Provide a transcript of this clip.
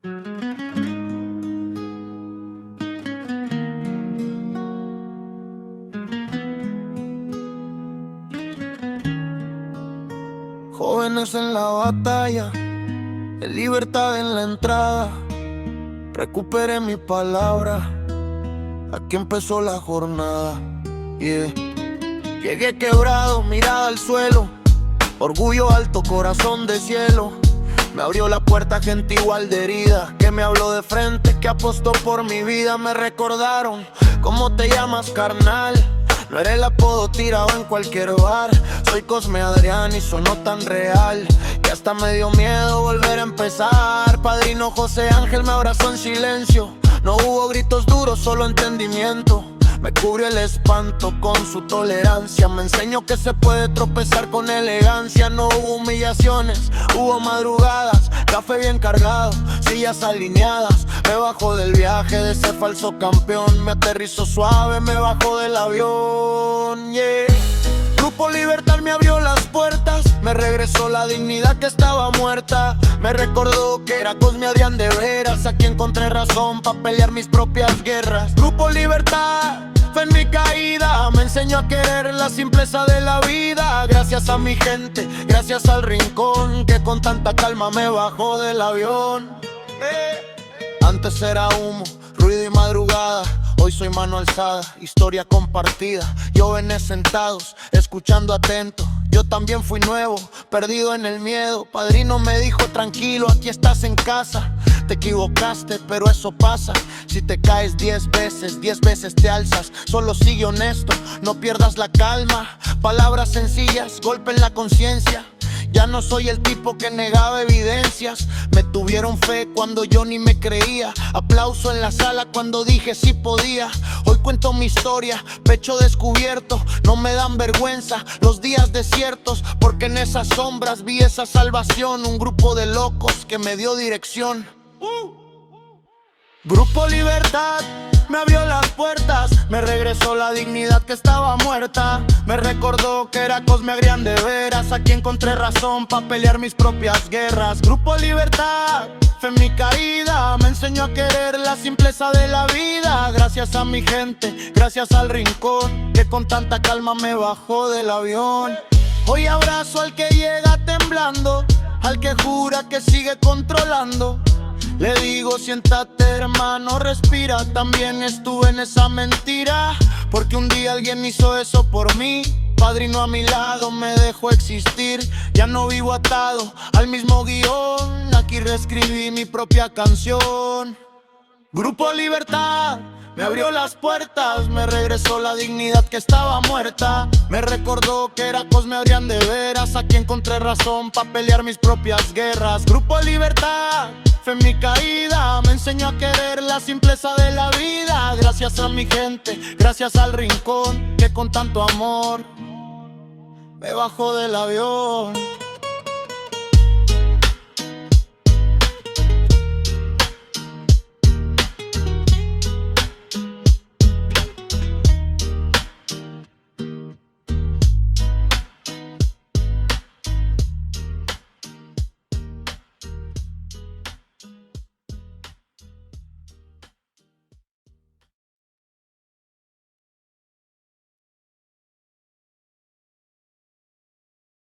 Jóvenes en la batalla, en libertad en la entrada. Recuperé mi palabra, aquí empezó la jornada. Yeah. Llegué quebrado, mirada al suelo, orgullo alto, corazón de cielo. Me abrió la puerta gente igual de herida, que me habló de frente, que apostó por mi vida. Me recordaron, ¿cómo te llamas, carnal? No era el apodo tirado en cualquier bar. Soy Cosme Adrián y sonó tan real que hasta me dio miedo volver a empezar. Padrino José Ángel me abrazó en silencio. No hubo gritos duros, solo entendimiento. Me cubrió el espanto con su tolerancia. Me enseñó que se puede tropezar con elegancia. No hubo humillaciones, hubo madrugadas, café bien cargado, sillas alineadas. Me bajó del viaje de ese falso campeón. Me aterrizó suave, me bajó del avión, yeah. Grupo Libertad me abrió las puertas, me regresó la dignidad que estaba muerta. Me recordó que era Cosme Adrián de veras, aquí encontré razón para pelear mis propias guerras. Grupo Libertad fue en mi caída, me enseñó a querer la simpleza de la vida. Gracias a mi gente, gracias al rincón, que con tanta calma me bajó del avión. Antes era humo, ruido y madrugada. Hoy soy mano alzada, historia compartida. Jóvenes sentados, escuchando atento. Yo también fui nuevo, perdido en el miedo. Padrino me dijo, tranquilo, aquí estás en casa. Te equivocaste, pero eso pasa. Si te caes 10 veces te alzas. Solo sigue honesto, no pierdas la calma. Palabras sencillas, golpe en la conciencia. Ya no soy el tipo que negaba evidencias. Me tuvieron fe cuando yo ni me creía. Aplauso en la sala cuando dije sí podía. Hoy cuento mi historia, pecho descubierto. No me dan vergüenza los días desiertos, porque en esas sombras vi esa salvación. Un grupo de locos que me dio dirección. Grupo Libertad me abrió las puertas, me regresó la dignidad que estaba muerta. Me recordó que era Cosme Adrián de veras, aquí encontré razón para pelear mis propias guerras. Grupo Libertad fue en mi caída, me enseñó a querer la simpleza de la vida. Gracias a mi gente, gracias al rincón, que con tanta calma me bajó del avión. Hoy abrazo al que llega temblando, al que jura que sigue controlando. Le digo, siéntate hermano, respira. También estuve en esa mentira, porque un día alguien hizo eso por mí. Padrino a mi lado me dejó existir. Ya no vivo atado al mismo guión, aquí reescribí mi propia canción. Grupo Libertad me abrió las puertas, me regresó la dignidad que estaba muerta. Me recordó que era Cosme Adrián de veras, aquí encontré razón para pelear mis propias guerras. Grupo Libertad fue en mi caída, me enseñó a querer la simpleza de la vida. Gracias a mi gente, gracias al rincón, que con tanto amor me bajó del avión.